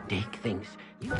Dick thinks you...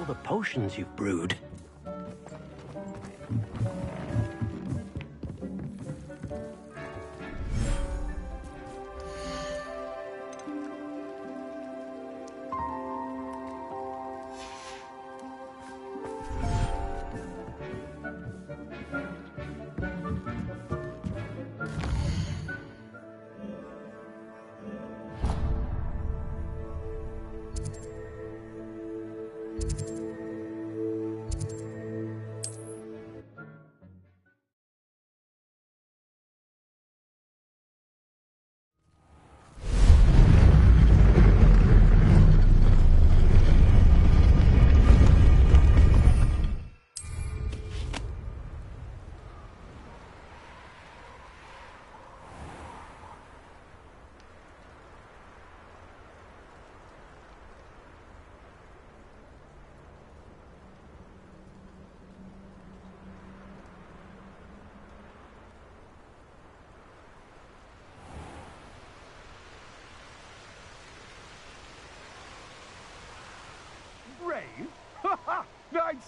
The potions you've brewed.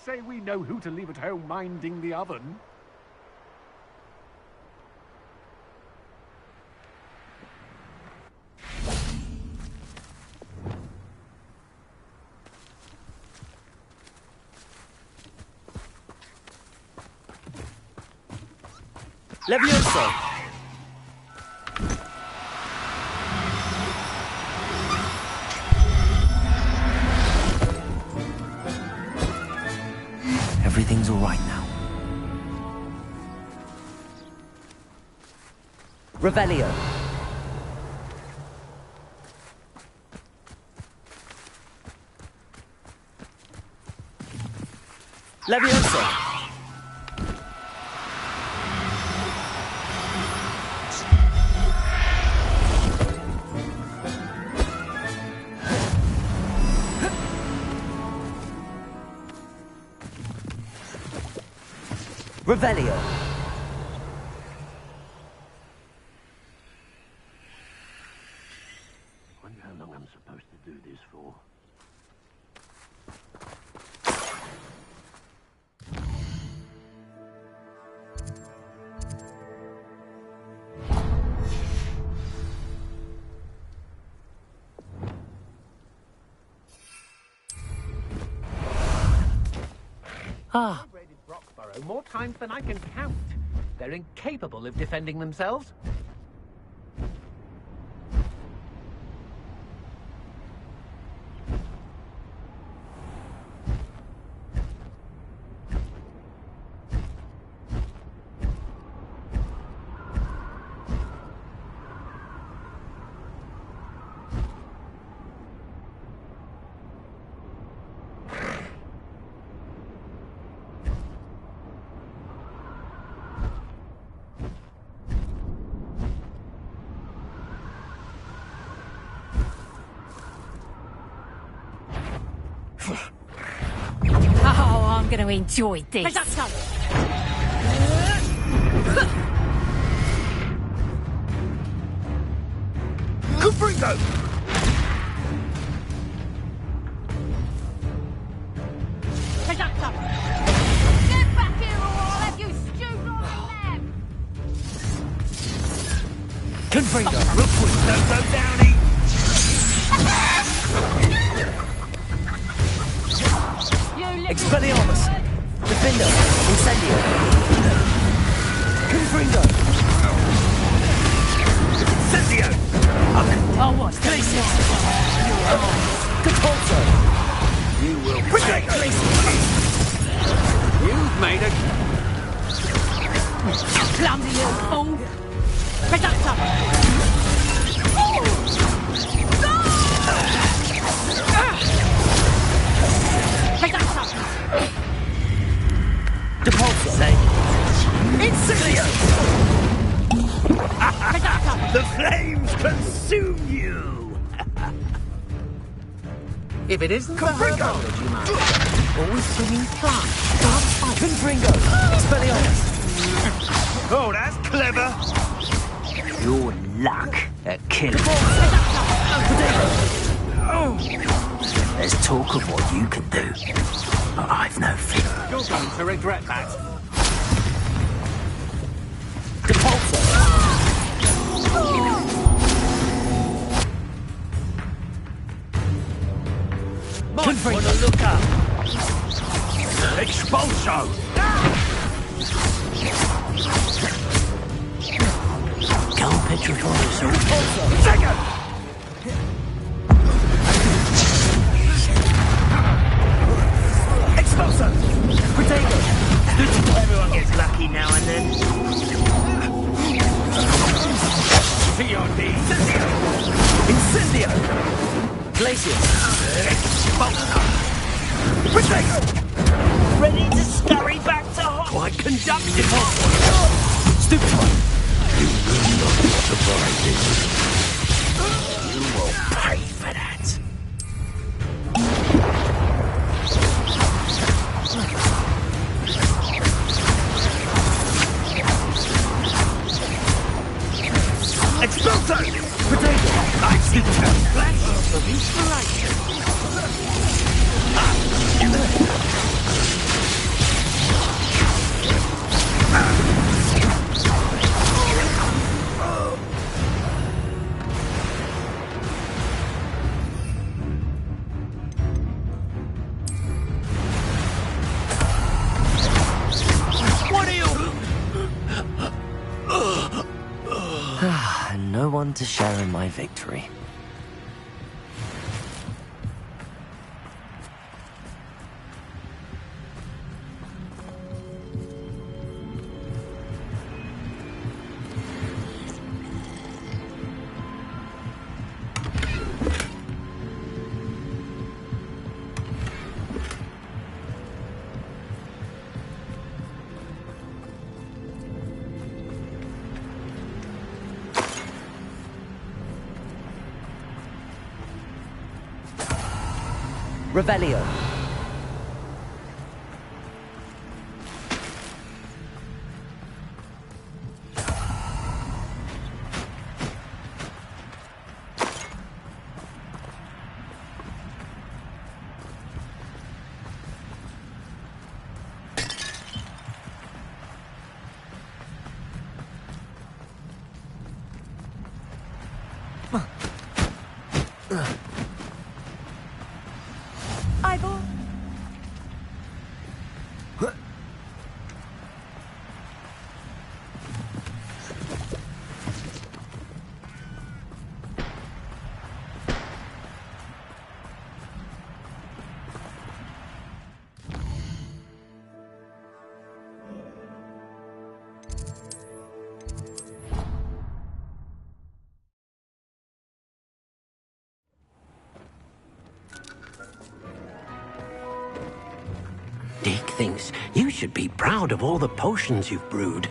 say we know who to leave at home minding the oven. Levioso! Everything's all right now. Revelio. Levioso. Revelio. Wonder how long I'm supposed to do this for. Ah. More times than I can count. They're incapable of defending themselves. Oh, I'm going to enjoy this. Cufringo! Get back here or I'll have you stewed on a lamb. Confringo! Real quick, don't go downy! Expelliarmus! Defender! Incendio! Confringo! Incendio! Oh, what's Glacius! Capulso! You will Protect Glacius! You've made a clumsy little fool. Reductor. Depulso! Incendio! The flames consume you! If it isn't for Confringo! herbology, man. Always swimming plants. Confringo! Expelliarmus! Oh, that's clever! Your luck at killing. There's talk of what you can do, but I've no fear. You're going to regret that. Depulso! Confringo! Look up! Expulso! Go petrify yourself. Second! Expulso! Protego! Everyone gets lucky now and then. TRD. Incendio! Glacius! Expulso! Protego! Ready to scurry back to Hogwarts! Quite conducted! Stupefy! You will pay for that. Expulso! Potato! Nice little flash of inspiration! everyone to share in my victory. Revelio. Ivor. Dick thinks you should be proud of all the potions you've brewed.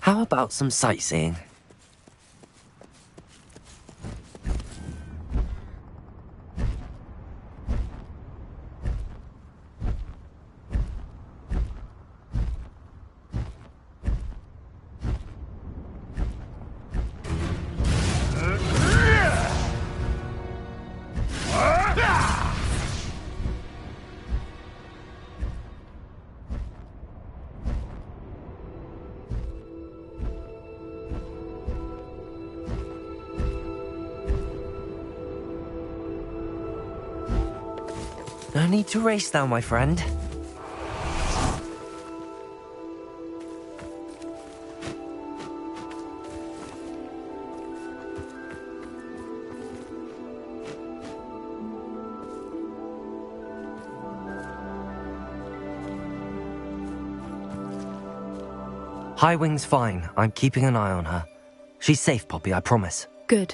How about some sightseeing? No need to race now, my friend. Highwing's fine. I'm keeping an eye on her. She's safe, Poppy, I promise. Good.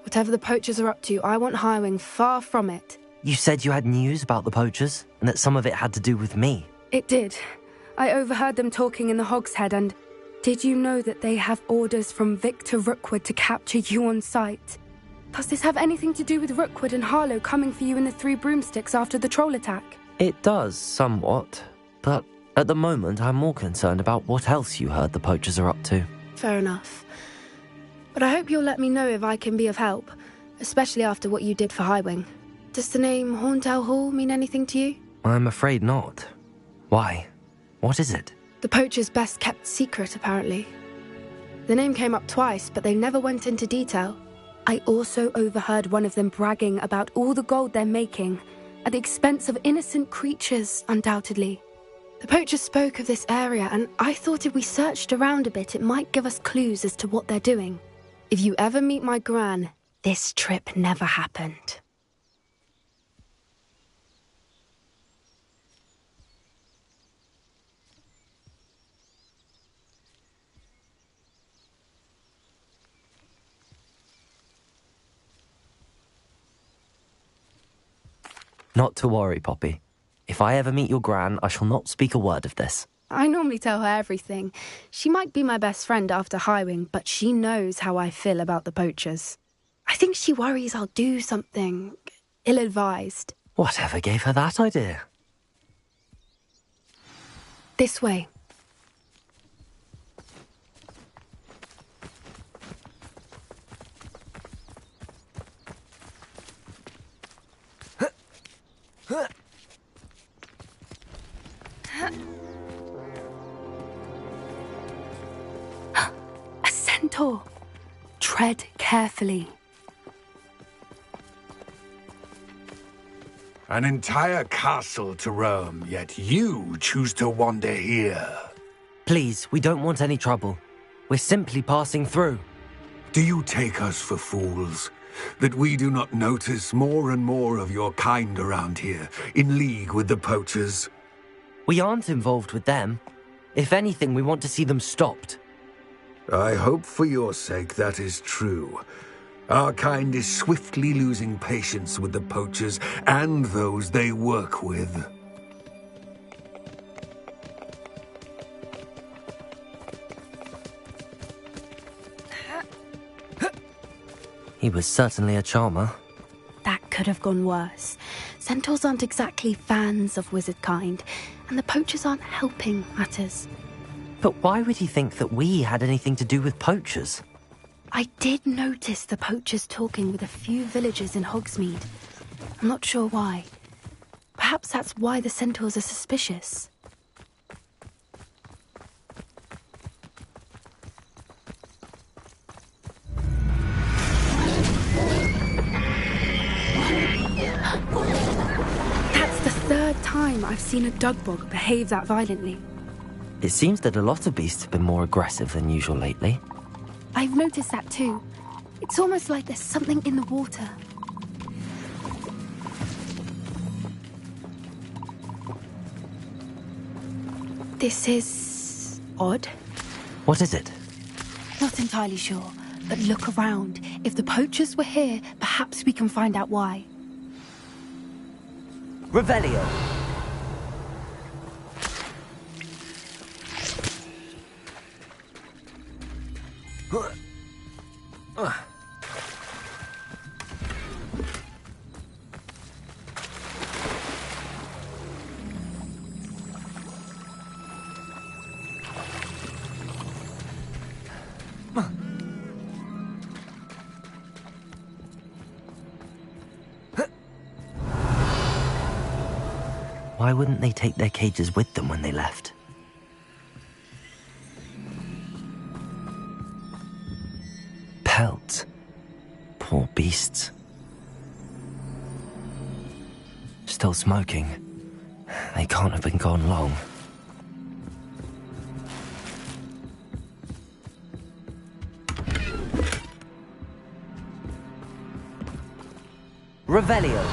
Whatever the poachers are up to, I want Highwing far from it. You said you had news about the poachers, and that some of it had to do with me. It did. I overheard them talking in the Hogshead, and did you know that they have orders from Victor Rookwood to capture you on sight? Does this have anything to do with Rookwood and Harlow coming for you in the Three Broomsticks after the troll attack? It does, somewhat. But at the moment, I'm more concerned about what else you heard the poachers are up to. Fair enough. But I hope you'll let me know if I can be of help, especially after what you did for Highwing. Does the name Horntail Hall mean anything to you? I'm afraid not. Why? What is it? The poacher's best-kept secret, apparently. The name came up twice, but they never went into detail. I also overheard one of them bragging about all the gold they're making, at the expense of innocent creatures, undoubtedly. The poacher spoke of this area, and I thought if we searched around a bit, it might give us clues as to what they're doing. If you ever meet my gran, this trip never happened. Not to worry, Poppy. If I ever meet your gran, I shall not speak a word of this. I normally tell her everything. She might be my best friend after Highwing, but she knows how I feel about the poachers. I think she worries I'll do something ill-advised. Whatever gave her that idea? This way. A centaur. Tread carefully. An entire castle to roam, yet you choose to wander here. Please, we don't want any trouble. We're simply passing through. Do you take us for fools? That we do not notice more and more of your kind around here, in league with the poachers? We aren't involved with them. If anything, we want to see them stopped. I hope for your sake that is true. Our kind is swiftly losing patience with the poachers and those they work with. He was certainly a charmer. That could have gone worse. Centaurs aren't exactly fans of wizard kind, and the poachers aren't helping matters. But why would he think that we had anything to do with poachers? I did notice the poachers talking with a few villagers in Hogsmeade. I'm not sure why. Perhaps that's why the centaurs are suspicious. That's the third time I've seen a dugbog behave that violently. It seems that a lot of beasts have been more aggressive than usual lately. I've noticed that too. It's almost like there's something in the water. This is odd. What is it? Not entirely sure, but look around. If the poachers were here, perhaps we can find out why. Revelio! Why wouldn't they take their cages with them when they left? Pelts. Poor beasts. Still smoking. They can't have been gone long. Revelio.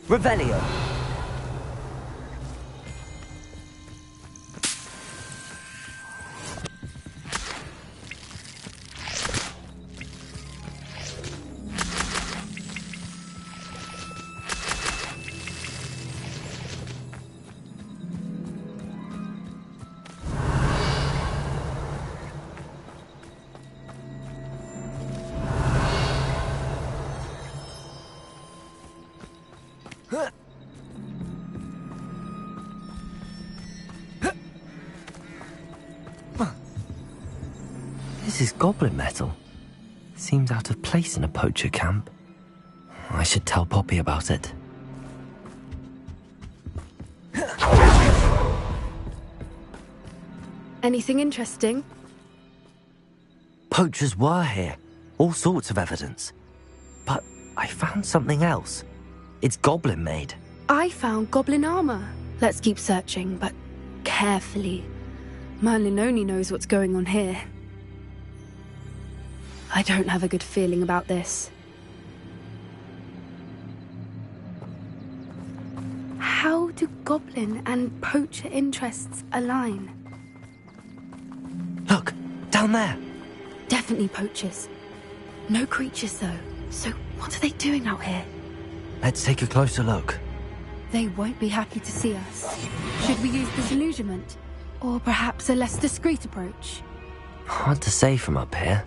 Revelio. This is goblin metal. Seems out of place in a poacher camp. I should tell Poppy about it. Anything interesting? Poachers were here. All sorts of evidence. But I found something else. It's goblin made. I found goblin armor. Let's keep searching, but carefully. Merlin only knows what's going on here. I don't have a good feeling about this. How do goblin and poacher interests align? Look, down there. Definitely poachers. No creatures, though. So what are they doing out here? Let's take a closer look. They won't be happy to see us. Should we use disillusionment? Or perhaps a less discreet approach? Hard to say from up here.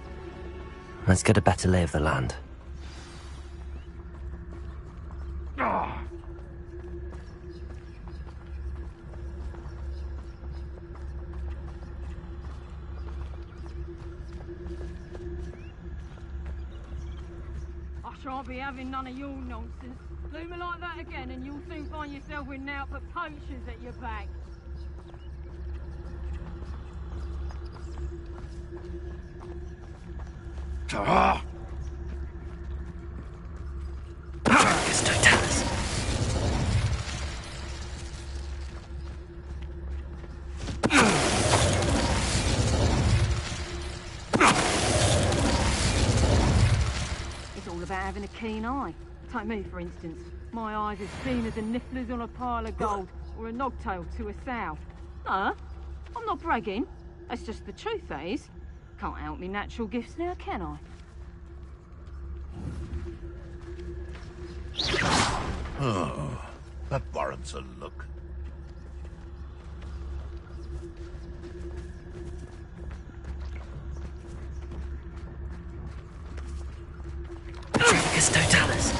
Let's get a better lay of the land. I shan't be having none of your nonsense. Do me like that again and you'll soon find yourself with naught but poachers at your back. It's all about having a keen eye. Take me, for instance. My eyes as keen as a niffler's on a pile of gold, or a nogtail to a sow. No, I'm not bragging. That's just the truth, that is. Can't help me natural gifts now, can I? Oh, that warrants a look. Tricus totalis.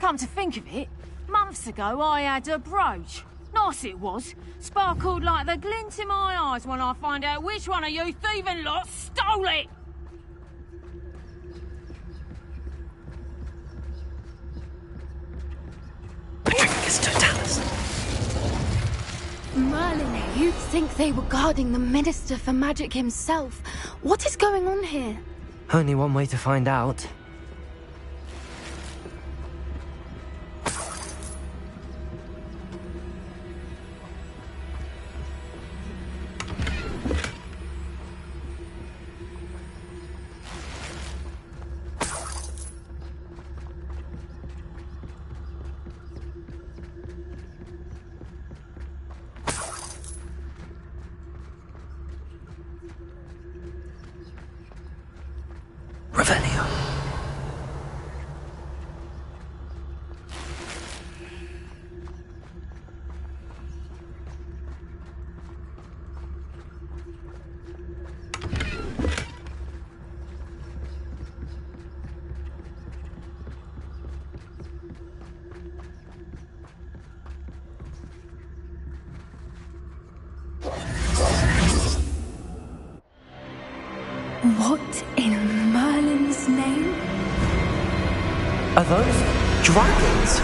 Come to think of it, months ago I had a brooch. Nice it was. Sparkled like the glint in my eyes when I find out which one of you thieving lot stole it. Tricus totalis. Merlin, you'd think they were guarding the Minister for Magic himself. What is going on here? Only one way to find out. Revelio. What in Merlin's name? Are those dragons?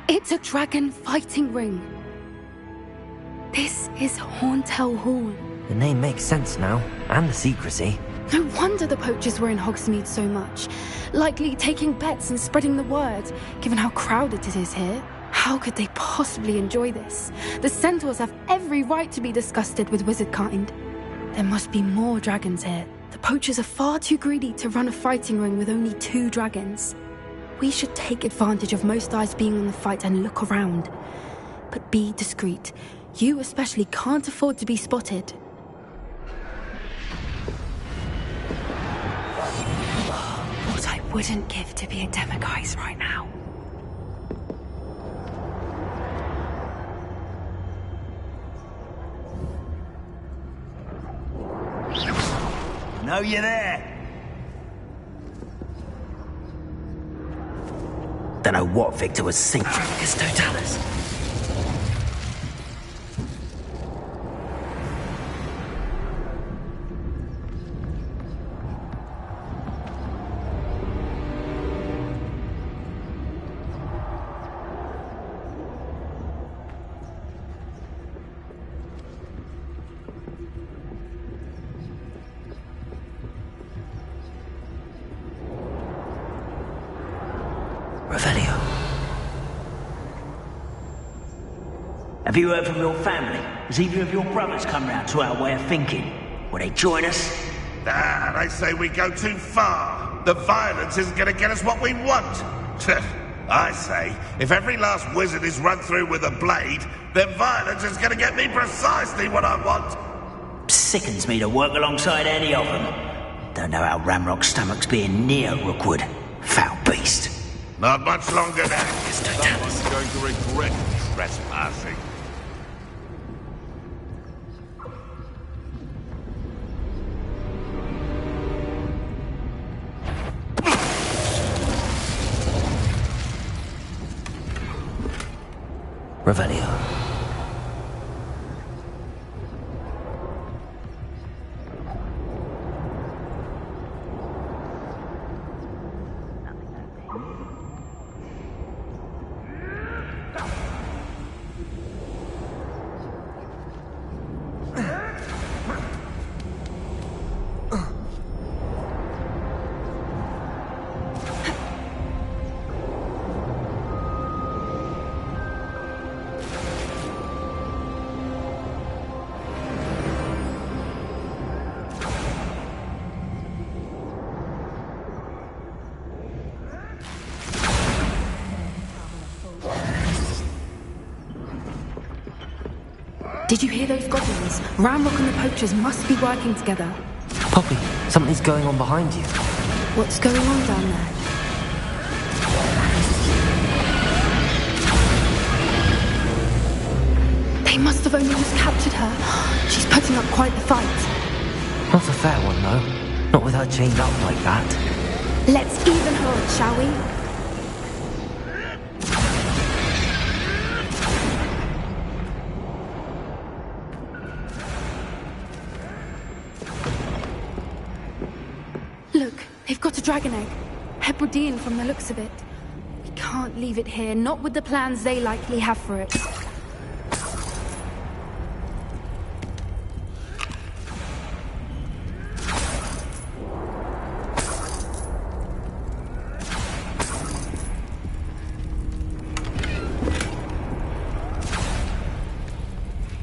It's a dragon fighting ring. This is Horntail Hall. The name makes sense now, and the secrecy. No wonder the poachers were in Hogsmeade so much. Likely taking bets and spreading the word, given how crowded it is here. How could they possibly enjoy this? The centaurs have every right to be disgusted with wizard kind. There must be more dragons here. The poachers are far too greedy to run a fighting ring with only 2 dragons. We should take advantage of most eyes being on the fight and look around. But be discreet. You especially can't afford to be spotted. What I wouldn't give to be a Demiguise right now. Know you're there. Don't know what Victor was thinking. Dracus Totalis. Revelio. Have you heard from your family? Has either of your brothers come round to our way of thinking? Will they join us? They say we go too far. The violence isn't going to get us what we want. I say, if every last wizard is run through with a blade, then violence is going to get me precisely what I want. Sickens me to work alongside any of them. Don't know how Ramrock's stomach's being near Rookwood. Foul beast. Not much longer now. Someone's going to regret trespassing. Revelio. Did you hear those goblins? Ramrock and the poachers must be working together. Poppy, something's going on behind you. What's going on down there? They must have only just captured her. She's putting up quite the fight. Not a fair one, though. Not with her chained up like that. Let's even her up, shall we? Look, they've got a dragon egg. Hebridean from the looks of it. We can't leave it here, not with the plans they likely have for it.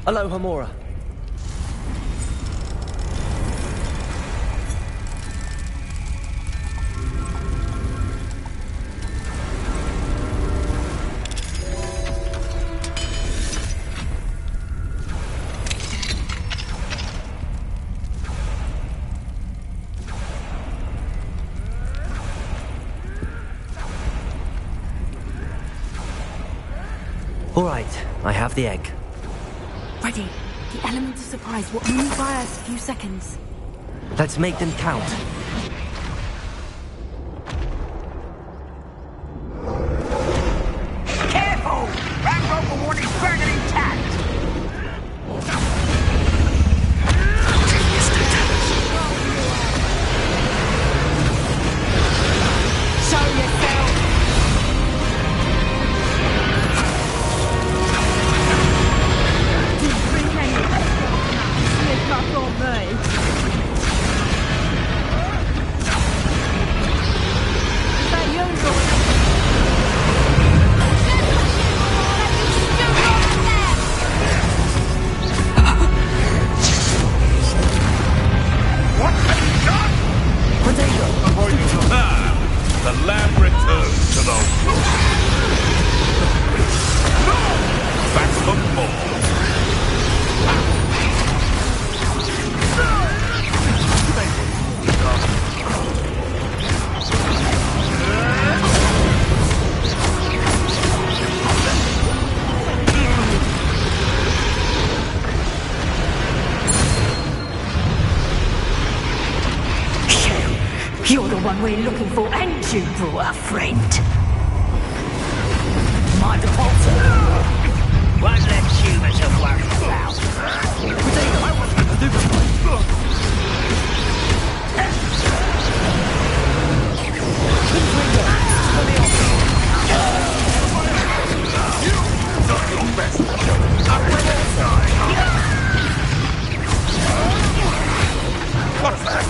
Aloha, Mora. All right, I have the egg. Ready. The element of surprise will only buy us a few seconds. Let's make them count. Careful! That Vogelwort is burning intact! Show yourself! Didn't bring any slip up on me. Is that you, Gordon? What have you done? Potato! The lamb returns to the room. No! Back for more. You're the one we're looking for, and you brought a friend. My defaulter. Won't let humans have worry about. Potato! I want to do Not your best. I'm ready to die. What's that?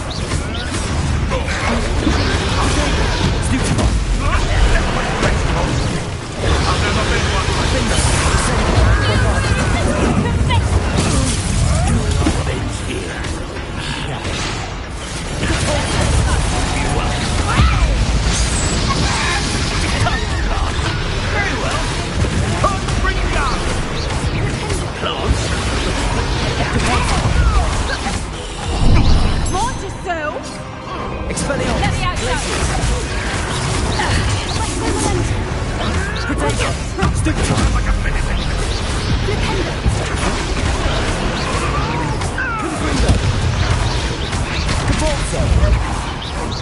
I've never been one.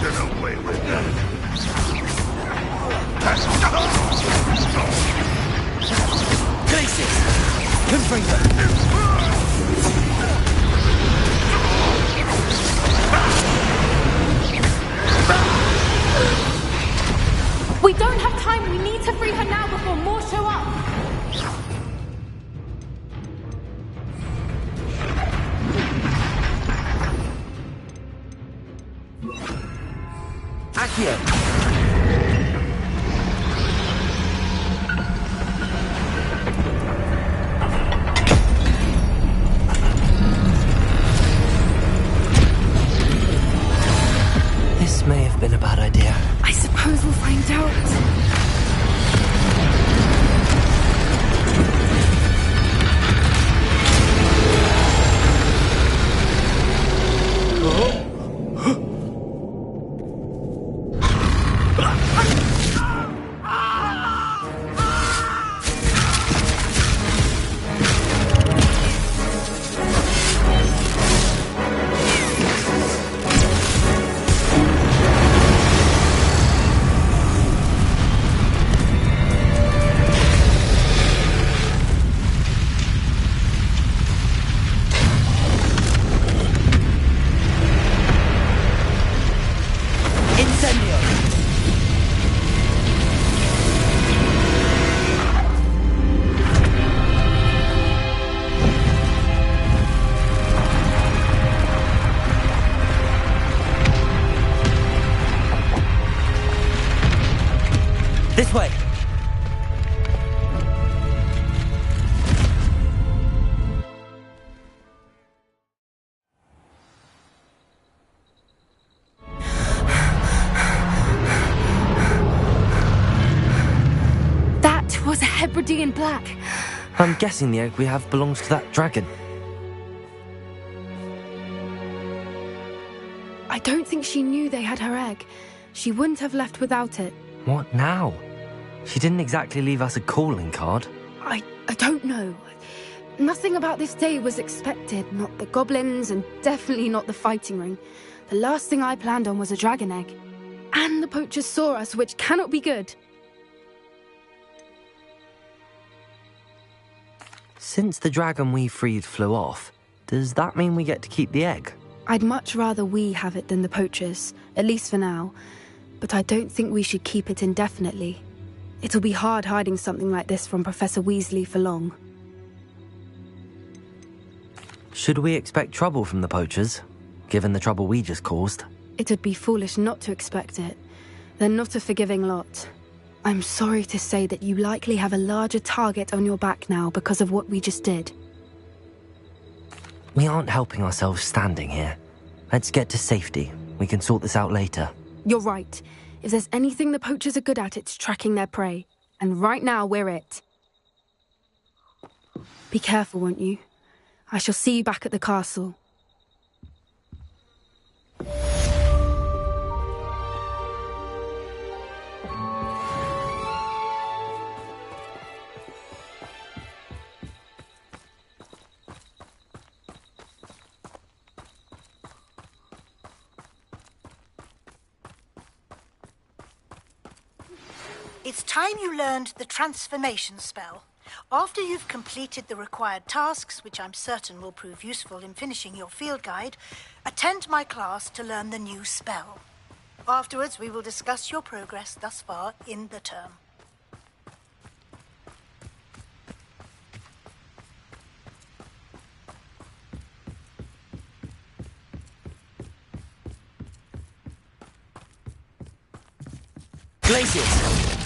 Get away with that. Glacius! Confringo! We don't have time. We need to free her now before more show up. Accio! This may have been a bad idea. I suppose we'll find out. This way! That was a Hebridean black. I'm guessing the egg we have belongs to that dragon. I don't think she knew they had her egg. She wouldn't have left without it. What now? She didn't exactly leave us a calling card. I don't know. Nothing about this day was expected. Not the goblins, and definitely not the fighting ring. The last thing I planned on was a dragon egg. And the poachers saw us, which cannot be good. Since the dragon we freed flew off, does that mean we get to keep the egg? I'd much rather we have it than the poachers, at least for now. But I don't think we should keep it indefinitely. It'll be hard hiding something like this from Professor Weasley for long. Should we expect trouble from the poachers, given the trouble we just caused? It'd be foolish not to expect it. They're not a forgiving lot. I'm sorry to say that you likely have a larger target on your back now because of what we just did. We aren't helping ourselves standing here. Let's get to safety. We can sort this out later. You're right. If there's anything the poachers are good at, it's tracking their prey. And right now, we're it. Be careful, won't you? I shall see you back at the castle. It's time you learned the transformation spell. After you've completed the required tasks, which I'm certain will prove useful in finishing your field guide, attend my class to learn the new spell. Afterwards, we will discuss your progress thus far in the term. Glacius!